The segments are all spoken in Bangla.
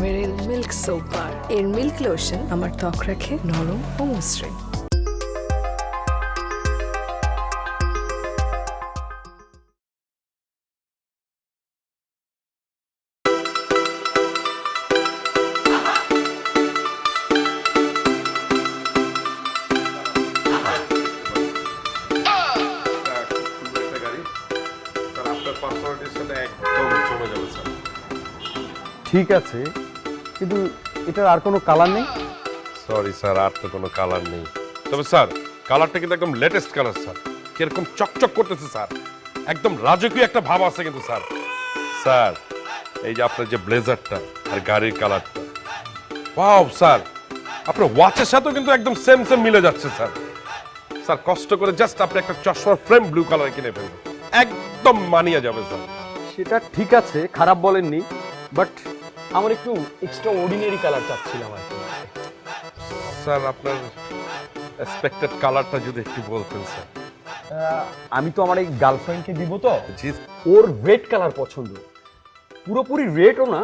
মেরিল মিল্ক সোপ বার। এর মিল্ক লোশন আমার ত্বক রাখে নরম ও মসৃণ। ঠিক আছে, কিন্তু এটার আর কোনো কালার নেই। সরি স্যার, আর তো কোনো কালার নেই। তবে স্যার কালারটা কিন্তু একদম লেটেস্ট কালার স্যার, কিরকম চকচক করতেছে স্যার, একদম রাজকীয় একটা ভাব আছে কিন্তু স্যার। স্যার এই যে আপনার যে ব্লেজারটা আর গাড়ির কালারটা, ওয়াও স্যার, আপনার ওয়াচের সাথেও কিন্তু একদম সেম সেম মিলে যাচ্ছে স্যার। স্যার কষ্ট করে জাস্ট আপনি একটা চশমার ফ্রেম ব্লু কালার কিনে ফেলবেন, একদম মানিয়ে যাবে স্যার। সেটা ঠিক আছে, খারাপ বলেননি, বাট আমার একটু এক্সট্রা অর্ডিনারি কালার চাচ্ছিলাম আর কি। স্যার আপনার এক্সপেক্টেড কালারটা যদি একটু বলতেন স্যার। আমি তো আমার এই গার্লফ্রেন্ডকে দিব, তো জি ওর রেড কালার পছন্দ। পুরোপুরি রেডও না,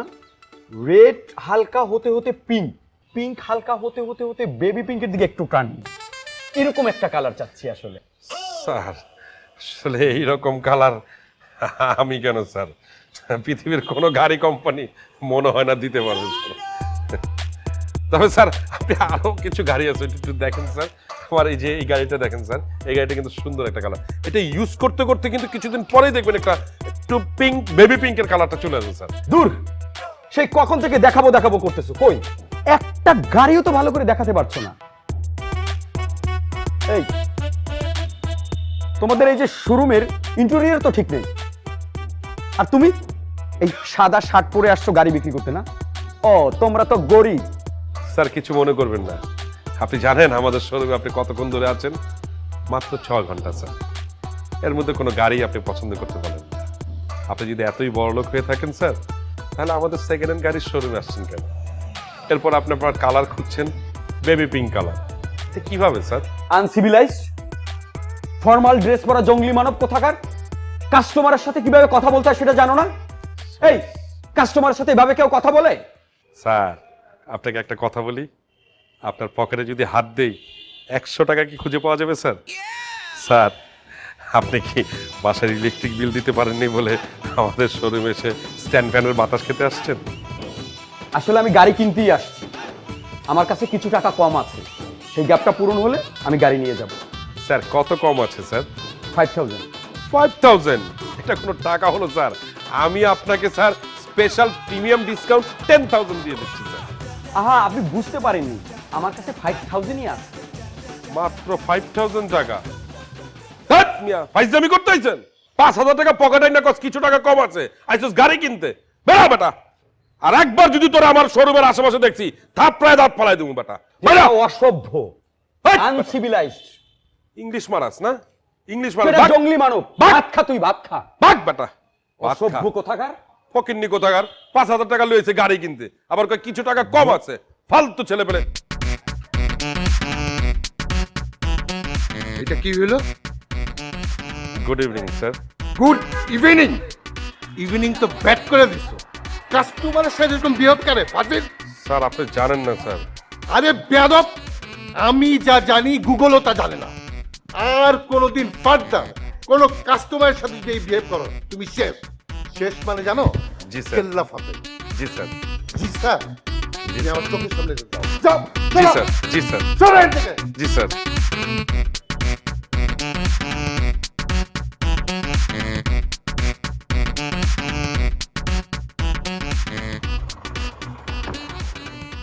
রেড হালকা হতে হতে পিঙ্ক, পিঙ্ক হালকা হতে হতে হতে বেবি পিঙ্কের দিকে একটু টান, এরকম একটা কালার চাচ্ছি আসলে। স্যার আসলে এইরকম কালার আমি কেন স্যার, পৃথিবীর কোনো গাড়ি কোম্পানি মনে হয় না দিতে পারবে স্যার। তবে স্যার আপনি আরো কিছু গাড়ি আছে একটু দেখেন স্যার। আমার এই যে এই গাড়িটা দেখেন স্যার, এই গাড়িটা কিন্তু সুন্দর একটা কালার। এটা ইউজ করতে করতে কিন্তু কিছুদিন পরেই দেখবেন একটা একটু পিঙ্ক, বেবি পিঙ্কের কালারটা চলে আসবে স্যার। দূর, সেই কখন থেকে দেখাবো দেখাবো করতেছো, কই একটা গাড়িও তো ভালো করে দেখাতে পারছো না। এই তোমাদের এই যে শোরুমের ইন্টেরিয়র তো ঠিক নেই, আর তুমি এই সাদা শার্ট পরে আসছো গাড়ি বিক্রি করতে না? ও তোমরা তো গরিব। স্যার কিছু মনে করবেন না, আপনি জানেন আমাদের শোরুমে আপনি কতক্ষণ ধরে আছেন? মাত্র 6 ঘন্টা স্যার। এর মধ্যে কোনো গাড়ি আপনি পছন্দ করতে পারেন না। আপনি যদি এতই বড় লোক হয়ে থাকেন স্যার, তাহলে আমাদের সেকেন্ড হ্যান্ড গাড়ির শোরুমে আসছেন কেন? এরপর আপনি আপনার কালার খুঁজছেন বেবি পিঙ্ক কালার, কিভাবে স্যার? আনসিভিলাইজড, ফর্মাল ড্রেস পরা জঙ্গলি মানব কোথাকার। কাস্টমারের সাথে কিভাবে কথা বলতে হয় সেটা জানো না? এই কাস্টমারের সাথে এভাবে কেউ কথা বলে? স্যার আপনাকে একটা কথা বলি, আপনার পকেটে যদি হাত দেই 100 টাকা কি খুঁজে পাওয়া যাবে স্যার? স্যার আপনি কি বাসার ইলেকট্রিক বিল দিতে পারেননি বলে আমাদের শোরুমে এসে স্ট্যান্ড ফ্যানের বাতাস খেতে আসছেন? আসলে আমি গাড়ি কিনতেই আসছি, আমার কাছে কিছু টাকা কম আছে, সেই গ্যাপটা পূরণ হলে আমি গাড়ি নিয়ে যাব। স্যার কত কম আছে স্যার? 5000। 5000? এটা কোনো টাকা হলো স্যার? আমি আপনাকে স্যার স্পেশাল প্রিমিয়াম ডিসকাউন্ট 10000 দিয়ে দিচ্ছি স্যার। আহা, আপনি বুঝতে পারেননি, আমার কাছে 5000ই আছে। মাত্র 5000 টাকা? ধ্যাৎ মিয়া, ফাইজলামি করতে আইছেন? 5000 টাকা পকেটে না কস কিছু টাকা কম আছে, আইছস গাড়ি কিনতে? বেড়া বেটা, আর একবার যদি তোরা আমার শোরুমের আশেপাশে দেখছি থাপড়ায় দাঁত ফালাই দেবো বেটা। বেটা অসভ্য, আনসিভিলাইজড, ইংলিশ মারাস না? ইংলিশ মারাস? তুই জঙ্গলি মানব, ভাত খা, তুই ভাত খা। ভাগ বেটা, অসভ্য কোথাকার। ফকিন্নি কোথাকার, 5000 টাকা লইছে গাড়ি কিনতে, আবার কয় কিছু টাকা কম আছে। ফালতু ছেলে পেলে। এটা কি হলো? Good evening sir. Good evening? Evening তো ব্যাট করে দিছো। কাস্টমারের সাথে এরকম বিহেভ করে ফাজিল। স্যার আপনি জানেন না স্যার। আরে বেয়াদব, আমি যা জানি গুগলও তা জানে না। আর কোনোদিন ফার্দার কোন কাস্টমারের সাথে যদি বিহেভ করো তুমি শেষ। শেষ মানে জানো? জি স্যার। কেল্লা ফাতে। জি স্যার। জি স্যার। তুমি আমার চোখের সামনে যাও। যাও। জি স্যার। জি স্যার। চলো এখান থেকে। জি স্যার।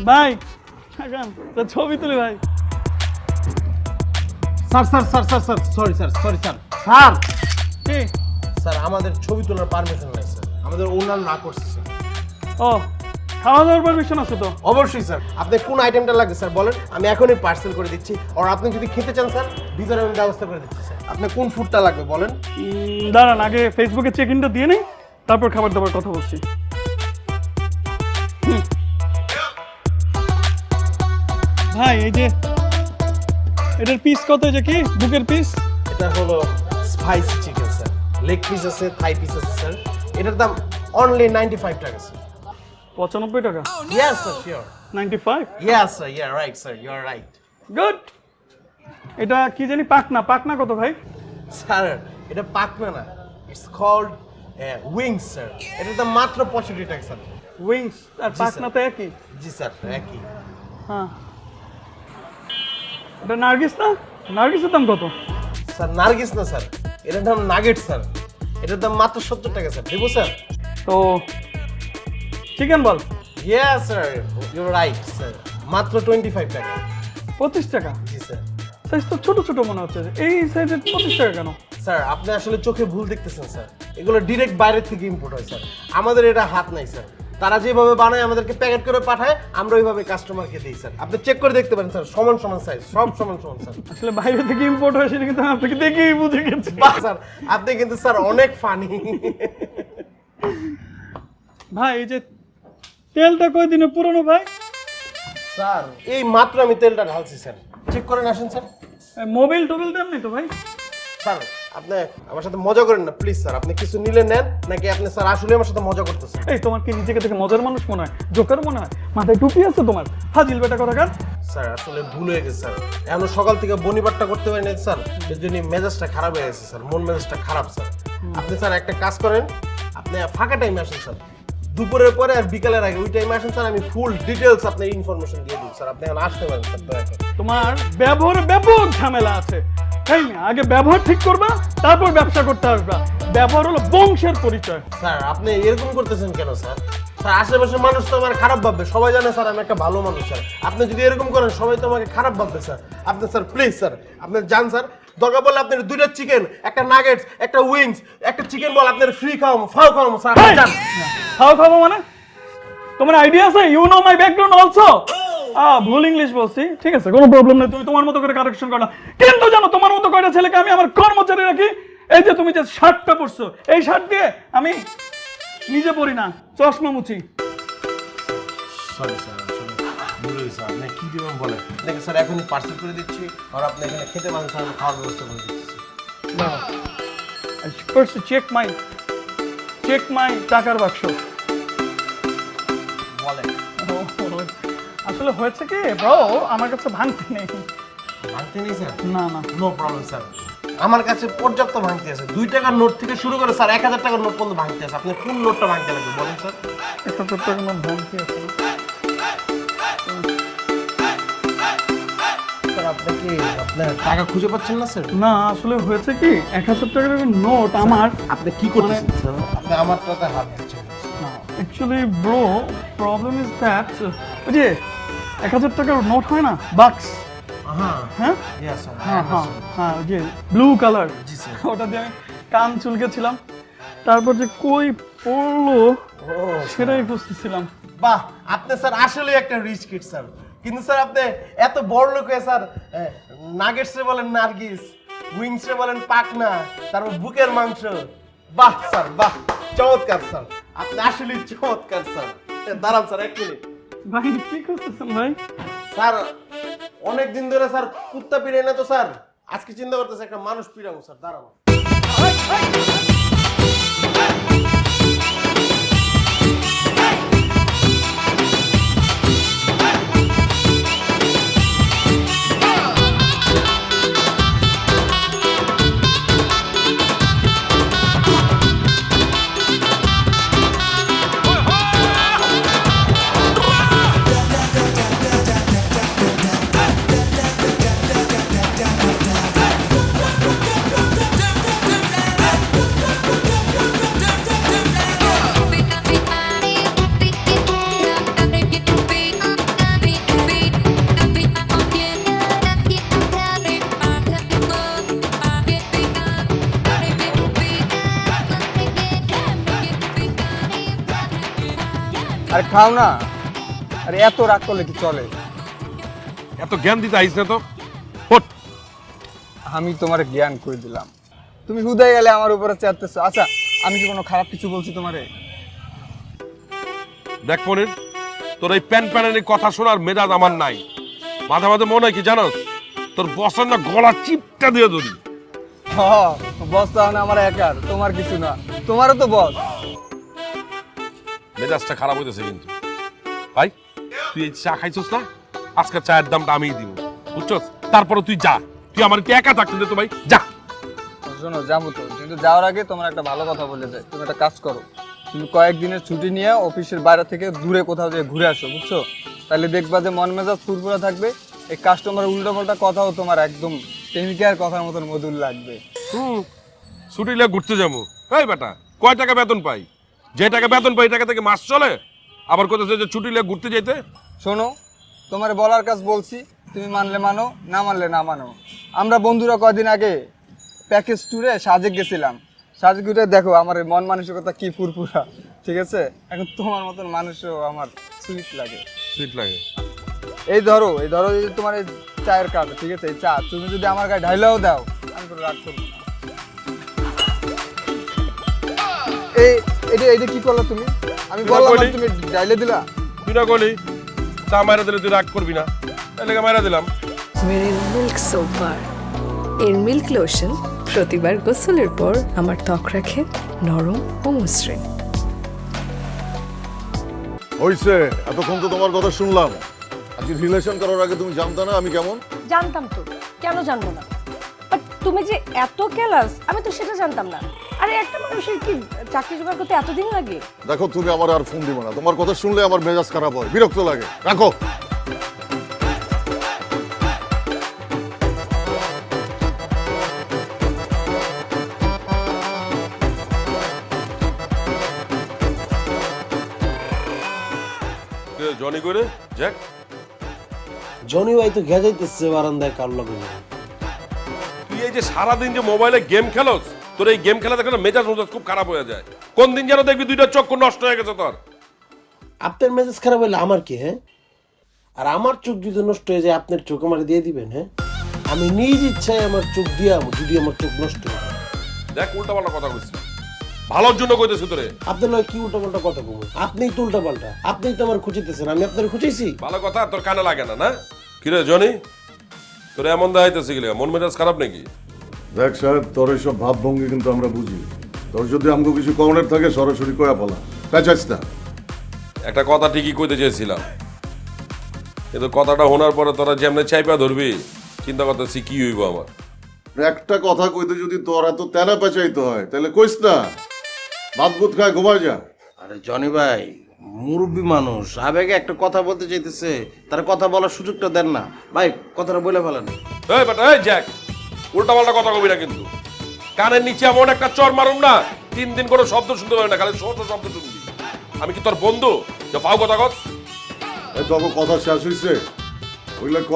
ভাই ছবি তুলি ভাই। Sir sir sir sir sir sorry sir, sorry sir. Sir কি স্যার আমাদের ছবি তোলার পারমিশন নাই স্যার, আমাদের ওনার না করছে স্যার। ও, খাওয়া দাওয়ার পারমিশন আছে তো? অবশ্যই স্যার। আপনি কোন আইটেমটা লাগবে স্যার বলেন, আমি এখনই পার্সেল করে দিচ্ছি। আর আপনি যদি খেতে চান স্যার, ভিতরে আমি ব্যবস্থা করে দিচ্ছি স্যার। আপনি কোন ফুডটা লাগবে বলেন। দাঁড়ান, আগে ফেসবুকে চেক ইনটা দিয়ে নেই, তারপর খাবার দাবার কথা বলছি। ভাই এই যে এটার পিস কত? যে কি বুকের পিস? এটা হলো spicy chicken sir, leg piece আছে, থাই পিস আছে স্যার। এটার দাম অনলি 95 টাকা স্যার। 95 টাকা Yes, sir, sure. 95 Yes, sir, yeah, right, sir, you're right. Good. এটা কি জানি পাকনা, পাকনা কত ভাই? স্যার এটা পাকনা না, ইটস কল্ড উইংস স্যার। এটার দাম মাত্র 65 টাকা স্যার। উইংস আর জি, পাকনা তো একই। জি স্যার, একই। হ্যাঁ, এটা নার্গিস না? নার্গিসের দাম কত? স্যার নার্গিস না স্যার, এটার দাম নাগেট স্যার। এটার দাম মাত্র 70 টাকা স্যার, দেবো স্যার? তো chicken ball yes sir, you right sir, মাত্র 25 টাকা। 25 টাকা। জি স্যার। সাইজ তো ছোট ছোট মনে হচ্ছে, এই সাইজের 25 টাকা কেন? স্যার আপনি আসলে চোখে ভুল দেখতেছেন স্যার, এগুলো ডিরেক্ট বাইরে থেকে ইম্পোর্ট হয় স্যার। আমাদের এটা হাত নাই স্যার, তারা যেভাবে বানায় আমাদেরকে প্যাকেট করে পাঠায়, আমরা ওইভাবে কাস্টমারকে দিই স্যার। আপনি চেক করে দেখতে পারেন স্যার, সমান সমান সাইজ, সব সমান সমান স্যার। আসলে বাইরে থেকে ইম্পোর্ট হয় সেটা কিন্তু আমি আপনাকে দেখেই বুঝে গেছি। বাহ স্যার, আপনি কিন্তু স্যার অনেক ফানি। ভাই এই যে তেলটা কয়দিনে পুরনো ভাই? স্যার এই মাত্র আমি তেলটা ঢালছি স্যার, চেক করেন আসেন স্যার। মোবাইল টোবিল দেন নাই তো ভাই? স্যার আপনি আমার সাথে মজা করেন না প্লিজ স্যার। আপনি কিছু নিলে নেন, নাকি আপনি স্যার আসলে আমার সাথে মজা করতেছেন? এই তোমার কি নিজেকে দেখে মজার মানুষ মনে হয়, জোকার মনে হয়? মাথায় টুপি আছে তোমার, ফাজিল বেটা কোথাকার। স্যার আসলে ভুল হয়ে গেছে স্যার, এখন সকাল থেকে বনিবারটা করতে পারি না স্যার, এর জন্য মেজাজটা খারাপ হয়ে গেছে স্যার, মন মেজাজটা খারাপ স্যার। আপনি স্যার একটা কাজ করেন, আপনি ফাঁকা টাইমে আসেন স্যার, দুপুরের পরে আর বিকালের আগে ওই টাইমে আসেন স্যার, আমি ফুল ডিটেলস আপনার ইনফরমেশন দিয়ে দিই স্যার। আপনি এখন আসতে পারেন স্যার দয়া করে। তোমার ব্যবহারে ব্যাপক ঝামেলা আছে, তাই না? আগে ব্যবহার ঠিক করবা, তারপর ব্যবসা করতে আসবা। ব্যবহার হলো বংশের পরিচয়। স্যার আপনি এরকম করতেছেন কেন স্যার? স্যার আশেপাশের মানুষ তো আমার খারাপ ভাববে, সবাই জানে স্যার আমি একটা ভালো মানুষ স্যার। আপনি যদি এরকম করেন সবাই তো আমাকে খারাপ ভাববে স্যার। আপনি স্যার প্লিজ স্যার, আপনি যান স্যার, দরকার পড়লে আপনার 2টা চিকেন, একটা নাগেটস, একটা উইংস, একটা চিকেন বল আপনার ফ্রি খাওয়াবো, ফাও খাওয়াবো স্যার। আপনি যান। খাও খাবো মানে? তোমার আইডিয়া আছে? You know my background also. ভুল ইংলিশ বলছি, ঠিক আছে, কোনো প্রবলেম নেই, তুমি তোমার মতো করে কারেকশন করো না। কিন্তু জানো তোমার মতো কয়টা ছেলেকে আমি আমার কর্মচারী রাখি? এই যে তুমি যে শার্টটা পরছো, এই শার্ট দিয়ে আমি নিজে পরি না, চশমা মুছি। সরি স্যার, আসলে ভুল হয়েছে। আপনি কি দিবেন বলেন? দেখেন স্যার এখনই পার্সেল করে দিচ্ছি, আর আপনি এখানে খেতে পারেন স্যার, আমি খাওয়ার ব্যবস্থা করে দিচ্ছি। ফার্স্ট চেক মাই টাকার বাক্স। বলেন। আসলে হয়েছে কি ব্রো, আমার কাছে ভাঙতি নেই। ভাঙতে নেই স্যার? না না, নো প্রবলেম স্যার, আমার কাছে পর্যাপ্ত ভাঙতি আছে। 2 টাকার নোট থেকে শুরু করে স্যার 1000 টাকার নোট পর্যন্ত ভাঙতি আছে। আপনি কোন নোটটা ভাঙতে লাগবে বলেন স্যার? একটা ছোট্ট কোনো ভাঙতি আছে না? স্যার আপনি কি আপনার টাকা খুঁজে পাচ্ছেন না স্যার? না, আসলে হয়েছে কি 1000 টাকার নোট আমার। আপনি কি করতেছেন স্যার? আপনি আমার টাকায় হাত দিচ্ছেন। Actually bro, problem is that, ওই যে 1000 টাকার নোট হয় না, বাক্স, হ্যাঁ হ্যাঁ ইয়েস স্যার, হ্যাঁ হ্যাঁ হ্যাঁ, ওই যে ব্লু কালার, জি স্যার। ওটা দিয়ে আমি কান চুলকেছিলাম, তারপর যে কই পড়লো সেটাই বুঝতেছিলাম। বাহ, আপনি স্যার আসলে একটা রিচ কিড স্যার। কিন্তু স্যার আপনি এত বড় লোক হয়ে স্যার নাগেটস রে বলেন নার্গিস, উইংস রে বলেন পাকনা, তারপর বুকের মাংস। বাহ স্যার বাহ, চমৎকার স্যার, আপনি আসলে চমৎকার স্যার। দাঁড়ান স্যার 1 মিনিট। ভাই কি করতেছেন ভাই? স্যার অনেক দিন ধরে স্যার কুত্তা পিড়াই না তো স্যার, আজকে চিন্তা করতেছে একটা মানুষ পিড়াবো স্যার। দাঁড়াবো। আরে খাও না, আরে এত রাগ করলে কি চলে? এত জ্ঞান দিতে আইস না তো, হট। আমি তোমার জ্ঞান করে দিলাম, তুমি হুদাই গেলে আমার উপরে চেয়ারতেছো। আচ্ছা আমি কি কোনো খারাপ কিছু বলছি তোমারে? দেখ মনির, তোর এই প্যান প্যানের কথা শোনার মেজাজ আমার নাই। মাঝে মাঝে মনে হয় কি জানোস, তোর বসার না গলা চিপটা দিয়ে ধরি। বস তো আমার একার, তোমার কিছু না, তোমারও তো বস। মেজাজটা খারাপ হইতেছে কিন্তু। ভাই তুই এই চা খাইছস না, আজকে চায়ের দামটা আমিই দিব, বুঝছস? তারপরে তুই যা, তুই আমার কি একা থাকতে দে তো ভাই, যা। শোনো যাবো তো, কিন্তু যাওয়ার আগে তোমার একটা ভালো কথা বলে যাই। তুমি একটা কাজ করো, তুমি কয়েকদিনের ছুটি নিয়ে অফিসের বাইরে থেকে দূরে কোথাও দিয়ে ঘুরে আসো, বুঝছো? তাহলে দেখবা যে মন মেজাজ ফুরফুরা থাকবে, এই কাস্টমার উল্টোপাল্টা কথাও তোমার একদম প্রেমিকার কথার মতন মধুর লাগবে। ছুটি লিয়ে ঘুরতে যাবো? এই বেটা, কয় টাকা বেতন পাই? যে টাকা বেতন পাই টাকা থেকে মাস চলে, আবার কোথাও যে ছুটি লিয়ে ঘুরতে যাইতে? শোনো, তোমার বলার কাজ বলছি, তুমি মানলে মানো, না মানলে না মানো। আমরা বন্ধুরা কয়দিন আগে প্যাকেজ ট্যুরে সাজেক গেছিলাম। সাজেক ঘুরে দেখো আমার এই মন মানসিকতা কি ফুরফুরা, ঠিক আছে? এখন তোমার মতন মানুষও আমার সুইট লাগে। সুইট লাগে? এই ধরো এই যে তোমার এই চায়ের কাপ, ঠিক আছে? এই চা তুমি যদি আমার গায়ে ঢাইলাও দাও, আমি তো রাগ করবো না। এটা কি করলো তুমি? আমি বললাম আর তুমি ঢাইলে দিলা। তুই না করলি চা মাইরা দিলে তুই রাগ করবি না, তাই লেগে মাইরা দিলাম। Marine milk soap bar. এর মিল্ক লোশন প্রতিবার গোসলের পর আমার ত্বক রাখে নরম ও মসৃণ। হইছে, এতক্ষণ তো তোমার কথা শুনলাম। আজকে রিলেশন করার আগে তুমি জানতে না আমি কেমন? জানতাম তো, কেন জানবো না? বাট তুমি যে এত কেলাস, আমি তো সেটা জানতাম না। আরে একটা মানুষের কি চাকরি জোগাড় করতে এতদিন লাগে? দেখো তুমি আমার আর ফোন দিবে না, তোমার কথা শুনলে আমার মেজাজ খারাপ হয়, বিরক্ত লাগে। রাখো। জনি করে জ্যাক, জনি ভাই তো গেজাইতেছে বারান্দায় কার লগে। তুই এই যে সারাদিন যে মোবাইলে গেম খেলোস, তোর এই গেম খেলা দেখে না মেজাজ খুব খারাপ হয়ে যায়। কোন দিন যেন দেখবি দুইটা চক্ষু নষ্ট হয়ে গেছে তোর। আপনার মেজাজ খারাপ হইলে আমার কি? হ্যাঁ, আর আমার চোখ যদি নষ্ট হয়ে যায় আপনার চোখ আমার দিয়ে দিবেন? হ্যাঁ, আমি নিজ ইচ্ছায় আমার চোখ দিয়ে যদি আমার চোখ নষ্ট হয়ে যায়। দেখ উল্টা পাল্টা কথা কইছিস, ভালোর জন্য কইতেছি তোরে। আপনার লয় কি উল্টা পাল্টা কথা বলবো? আপনিই তো উল্টা পাল্টা, আপনিই তো আমার খুঁজিতেছেন, আমি আপনার খুঁজেছি। ভালো কথা তোর কানে লাগে না? না কিরে জনি, তোর এমন দেখাইতেছে গেলে মন মেজাজ খারাপ নাকি? দেখ সাহেব, তোর এইসব ভাবভঙ্গি কিন্তু আমরা বুঝি। তোর যদি আমাকে কিছু কর্নের থাকে সরাসরি কয়া বলা, তাই চাইছ না। একটা কথা ঠিকই কইতে চেয়েছিলাম, কিন্তু কথাটা শোনার পরে তোরা যেমনে চাইপা ধরবি, চিন্তা করতেছি কি হইব আমার। একটা কথা কইতে যদি তোর এত তেনা পেঁচাইতে হয় তাহলে কইস না, ভাত বুত খায় ঘুমায় যা। আরে জনি ভাই মুরব্বী মানুষ, আবেগে একটা কথা বলতে চাইতেছে, তার কথা বলার সুযোগটা দেন না ভাই, কথাটা বলে ফেলেন। এই বেটা, এই জ্যাক, উল্টা পাল্টা কথা কবি না কিন্তু। কানের নিচে এমন একটা চর মারুম না, 3 দিন কোনো শব্দ শুনতে পারবি না, খালি ছোট শব্দ শুনবি। আমি কি তোর বন্ধু যে পাও কথা কস? এই তখন কথা শেষ হইছে, বুঝলে ক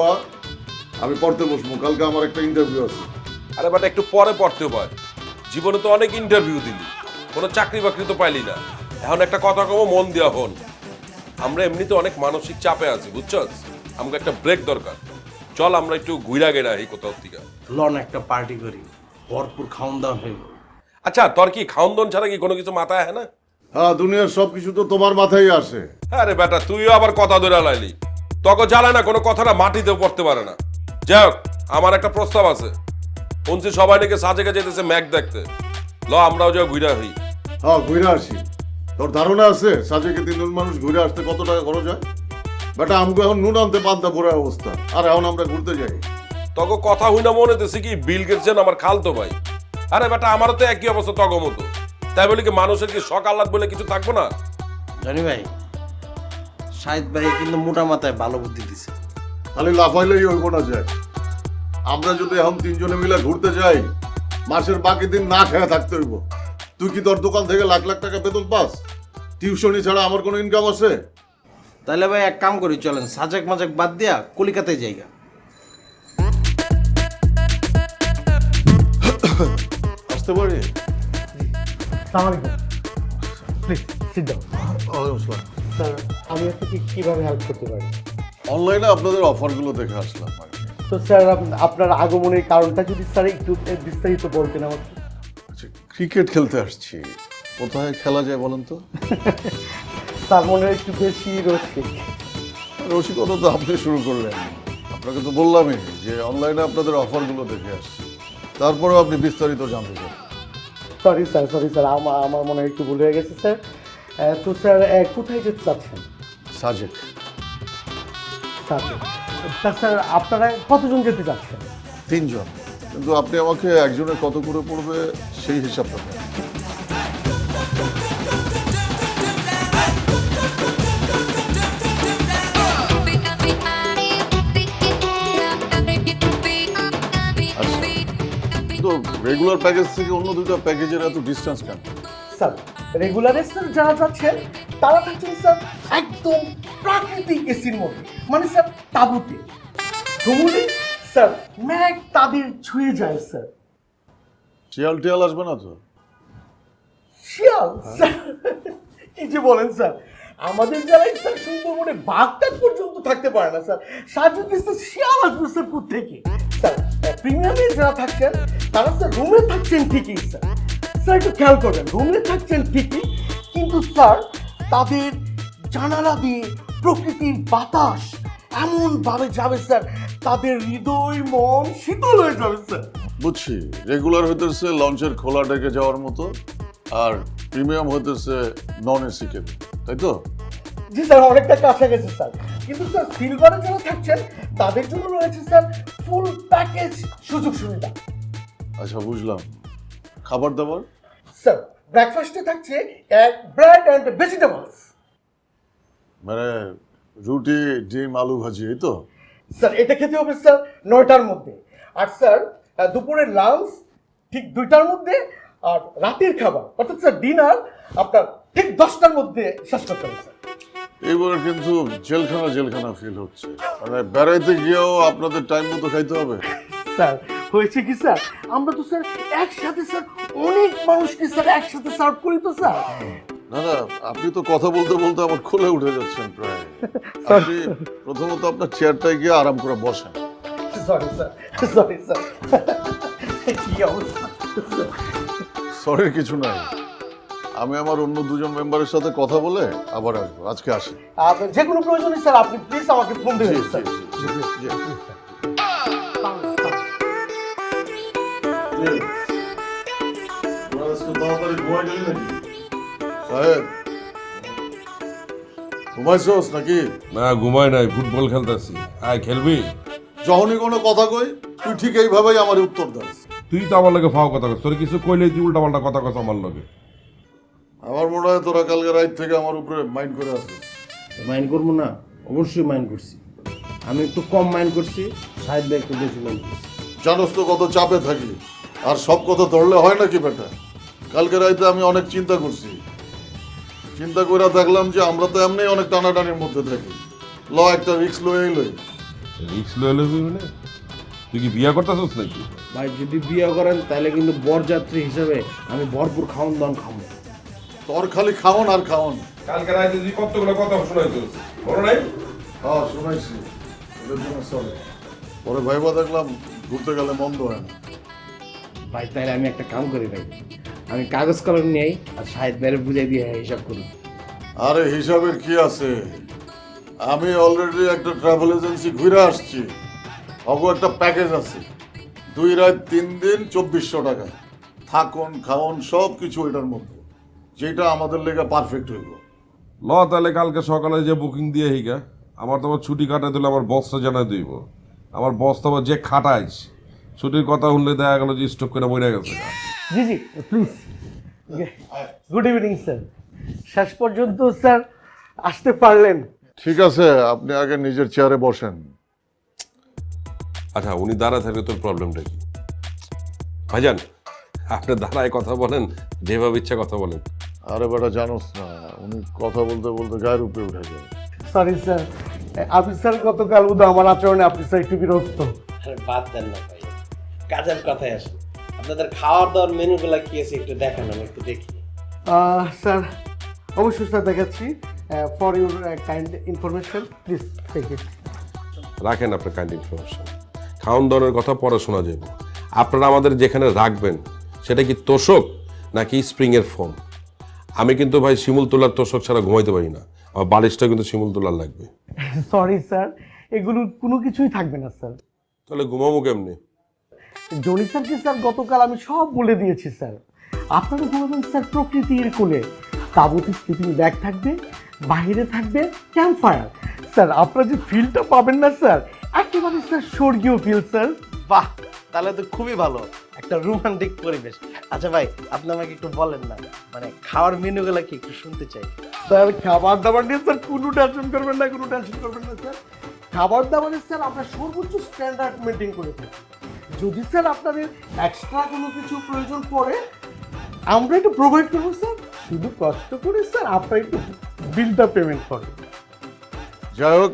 আমি পড়তে বসবো, কালকে আমার একটা ইন্টারভিউ আছে। আরে বেটা একটু পরে পড়তে হয়, জীবনে তো অনেক ইন্টারভিউ দিলি, কোনো চাকরি বাকরি তো পাইলি না। এখন একটা কথা কব, মন দেওয়া হন। আমরা এমনিতে অনেক মানসিক চাপে আছি, বুঝছস? আমাকে একটা ব্রেক দরকার। চল আমরা একটু ঘুরা গেরা এই কোথাও থেকে। লন একটা পার্টি করি, ভরপুর খাওন দাওয়ান হইব। আচ্ছা তোর কি খাওন দন ছাড়া কি কোনো কিছু মাথায় হয় না? হ্যাঁ, দুনিয়ার সবকিছু তো তোমার মাথায় আসে। আরে বেটা তুইও আবার কথা ধরে লাইলি, তোকে জ্বালায় না কোনো কথাটা মাটিতেও পড়তে পারে না। যাই হোক, আমার একটা প্রস্তাব আছে। শুনছি সবাই নাকি সাজেকে যেতেছে ম্যাক দেখতে, ল আমরাও যাও ঘুরা হই। হ্যাঁ, ঘুরে আসি। তোর ধারণা আছে সাজেকে 3 জন মানুষ ঘুরে আসতে কত টাকা খরচ হয়? বেটা আমগো এখন নুন আনতে পান্তা পুরো অবস্থা, আর এখন আমরা ঘুরতে যাই। তগো কথা হই না মনে হইতেছে কি বিল গেটস আমার খালতো ভাই। আরে বেটা আমারও তো একই অবস্থা তগো মতো, তাই বলি কি মানুষের কি শখ আহ্লাদ বলে কিছু থাকবো না? জনি ভাই, শাহিদ ভাই কিন্তু মোটা মাথায় ভালো বুদ্ধি দিছে। খালি লাফাইলেই হইব না যায়। আমরা যদি এখন 3 জনে মিলে ঘুরতে যাই, মাসের বাকি দিন না খেয়ে থাকতে হইব। তুই কি তোর দোকান থেকে লাখ লাখ টাকা বেতন পাস? টিউশনি ছাড়া আমার কোনো ইনকাম আছে? তাহলে ভাই এক কাম করি, চলেন সাজেক মাজাক বাদ দিয়া কলিকাতায় যাইগা। আসতে পারি? আমি আপনাকে কিভাবে হেল্প করতে পারি? অনলাইনে আপনাদের অফারগুলো দেখে আসলাম আর কি। তো স্যার আপনার আগমনের কারণটা যদি স্যার একটু বিস্তারিত বলতেন আমাকে। আচ্ছা, ক্রিকেট খেলতে আসছি, কোথায় খেলা যায় বলেন তো? তার মনে হয় একটু বেশি রসিক। রসিকতা তো আপনি শুরু করলেন। আপনাকে তো বললামই যে অনলাইনে আপনাদের অফারগুলো দেখে আসছি, তারপরেও আপনি বিস্তারিত জানতে চান। সরি স্যার আমার মনে হয় একটু ভুল হয়ে গেছে স্যার। তো স্যার কোথায় যেতে চাচ্ছেন? সাজেক। স্যার আপনারা কতজন যেতে চাচ্ছেন? 3 জন, কিন্তু আপনি আমাকে একজনের কত করে পড়বে সেই হিসাবটা দেন। তো রেগুলার প্যাকেজ থেকে অন্য দুটো প্যাকেজের এত ডিস্টেন্স কেন? স্যার রেগুলারে স্যার যারা যাচ্ছেন তারা থাকছেন স্যার একদম প্রাকৃতিক এসির মধ্যে, মানে স্যার তাঁবুতে। ভ্রমণে স্যার ম্যাগ তাদের ছুঁয়ে যায় স্যার। শিয়াল টিয়াল আসবে না তো? শিয়াল স্যার কি যে বলেন স্যার, আমাদের যারাই স্যার সুন্দরবনে বাঘটাক পর্যন্ত থাকতে পারে না স্যার, সাহায্য স্যার শিয়াল আসবে স্যার কোত্থেকে? স্যার প্রিমিয়ামে যারা থাকছেন তারা স্যার রুমে থাকছেন ঠিকই স্যার, স্যার একটু খেয়াল করবেন রুমে থাকছেন ঠিকই, কিন্তু স্যার তাদের জানালা দিয়ে প্রকৃতির বাতাস এমন ভাবে যাবে স্যার, তাদের হৃদয় মন শীতল হয়ে যাবে স্যার। বুঝছি, রেগুলার হইতেছে লঞ্চের খোলা ডেকে যাওয়ার মতো, আর প্রিমিয়াম হইতেছে নন এসি কেবিন, তাই তো? জি স্যার অনেকটা কাছাকাছি স্যার, কিন্তু স্যার সিলভারে যারা থাকছেন তাদের জন্য রয়েছে স্যার ফুল প্যাকেজ সুযোগ সুবিধা। আচ্ছা বুঝলাম। খাবার দাবার? স্যার ব্রেকফাস্টে থাকছে এক ব্রেড অ্যান্ড ভেজিটেবলস। মানে রুটি ডিম আলু ভাজি, এই তো? স্যার এটা খেতে হবে স্যার 9টার মধ্যে, আর স্যার দুপুরের লাঞ্চ ঠিক 2টার মধ্যে, আর রাতের খাবার অর্থাৎ স্যার ডিনার আপনার ঠিক 10টার মধ্যে শেষ করতে হবে স্যার। এইবার কিন্তু জেলখানা ফিল হচ্ছে, মানে বেড়াইতে গিয়েও আপনাদের টাইম মতো খাইতে হবে। স্যার হয়েছে কি স্যার, আমরা তো স্যার একসাথে স্যার অনেক মানুষকে স্যার একসাথে সার্ভ করি তো স্যার। না না, আপনি তো কথা বলতে বলতে আমার কোলে উঠে যাচ্ছেন প্রায়। আপনি প্রথমত আপনার চেয়ারটায় গিয়ে আরাম করে বসেন। সরি স্যার কি অবস্থা। সরি কিছু নাই, আমি আমার অন্য 2 জন মেম্বারের সাথে কথা বলে আবার আসবো। আজকে আসি। যে কোনো প্রয়োজনে স্যার আপনি প্লিজ আমাকে ফোন জি, দেবেন জি, স্যার। জি, জি, জি। তোরা আজকে তাড়াতাড়ি ঘুমাই গেলি নাকি? সাহেব, ঘুমাইছস নাকি? না ঘুমাই নাই, ফুটবল খেলতেছি। আয় খেলবি? যখনই কোনো কথা কই তুই ঠিক এইভাবেই আমার উত্তর দাস। তুই তো আমার লগে ফাও কথা কস, তোর কিছু কইলেই তুই উল্টা পাল্টা কথা কস আমার লগে। আমার মনে হয় তোরা কালকে রাত থেকে আমার উপরে মাইন্ড করে আসিস। মাইন্ড করবো না? অবশ্যই মাইন্ড করছি। আমি একটু কম মাইন্ড করছি, সাহেব ভাই একটু বেশি মাইন্ড করছি। জানোস তো কত চাপে থাকি, আর সব কথা ধরলে হয় নাকি বেটা? কালকে রাইতে আমি অনেক চিন্তা করছি, চিন্তা করে দেখলাম যে আমরা তো এমনি অনেক টানাটানির মধ্যে থাকি, একটা রিস্ক লই। রিক্স লয়ে লবি মানে? তুই কি বিয়া করতেছিস নাকি? ভাই যদি বিয়ে করেন তাহলে কিন্তু বরযাত্রী হিসাবে আমি ভরপুর খাওন দাওন খাবো। তোর খালি খাওন আর খাওন। কালকে রাতে তুই কতগুলো কথা শোনাইছিস মনে নাই? হ্যাঁ শোনাইছি, ওদের জন্য সরি। পরে ভাইবা দেখলাম ঘুরতে গেলে মন্দ হয় না। ভাই তাহলে আমি একটা কাম করি ভাই, আমি কাগজ কলম নিয়ে আর সাহেব ভাইয়ের বুঝাই দিয়ে হিসাব করি। আরে হিসাবের কি আছে, আমি অলরেডি একটা ট্রাভেল এজেন্সি ঘুরে আসছি, অগো একটা প্যাকেজ আছে 2 রাত 3 দিন 2400 টাকা, থাকুন খাওন সব কিছু এটার মধ্যে, যেটা আমাদের লেগে পারফেক্ট হইব। ল তাহলে কালকে সকালে যে বুকিং দিয়ে হিগা, আমার তোমার ছুটি কাটাই দিলে আমার বসটা জানাই দিব। আমার বস তোমার যে খাটাইস, ছুটির কথা শুনলে দেখা গেল যে স্টক করে মরে গেছে। জি প্লিজ। গুড ইভিনিং স্যার, শেষ পর্যন্ত স্যার আসতে পারলেন। ঠিক আছে, আপনি আগে নিজের চেয়ারে বসেন। আচ্ছা উনি দাঁড়ায় থাকলে তোর প্রবলেমটা কি? ভাইজান আপনি দাঁড়ায় কথা বলেন, যেভাবে ইচ্ছা কথা বলেন। আরে বেটা জানোস না, উনি কথা বলতে বলতে গায়ের উপরে উঠে যায়। সরি স্যার, আপনি স্যার গতকাল বোধ আমার আচরণে আপনি স্যার একটু বিরক্ত। আরে বাদ দেন না ভাই, কাজের কথায় আসুন। আপনাদের খাওয়ার দাওয়ার মেনুগুলা কি আছে একটু দেখান, আমি একটু দেখি। স্যার অবশ্যই স্যার দেখাচ্ছি, for your kind information please take it. রাখেন আপনার কাইন্ড ইনফরমেশন, খাওয়ান দাওয়ানের কথা পরে শোনা যাবে। আপনারা আমাদের যেখানে রাখবেন সেটা কি তোষক নাকি স্প্রিংয়ের ফোম? আমি কিন্তু ভাই শিমুল তোলার তোষক ছাড়া ঘুমাইতে পারি না, আমার বালিশটা কিন্তু শিমুল তোলার লাগবে। সরি স্যার, এগুলো কোনো কিছুই থাকবে না স্যার। তাহলে ঘুমাবো কেমনি? জনি স্যারকে স্যার গতকাল আমি সব বলে দিয়েছি স্যার। আপনারা ঘুমাবেন স্যার প্রকৃতির কোলে, তাঁবুতে স্লিপিং ব্যাগ থাকবে, বাইরে থাকবে ক্যাম্প ফায়ার। স্যার আপনারা যে ফিলটা পাবেন না স্যার, একেবারে স্যার স্বর্গীয় ফিল স্যার। বাহ, তাহলে তো খুবই ভালো, একটা রোমান্টিক পরিবেশ। আচ্ছা ভাই, আপনি আমাকে একটু বলেন না, মানে খাওয়ার মেনুগুলো কি একটু শুনতে চাই। স্যার খাবার দাবার নিয়ে স্যার কোনো টেনশন করবেন না, কোনো টেনশন করবেন না স্যার। খাবার দাবারের স্যার আমরা সর্বোচ্চ স্ট্যান্ডার্ড মেনটেন করে থাকি। যদি স্যার আপনাদের এক্সট্রা কোনো কিছু প্রয়োজন পড়ে আমরা একটু প্রোভাইড করবো স্যার, শুধু কষ্ট করে স্যার আপনারা একটু বিলটা পেমেন্ট করবেন। যাই হোক,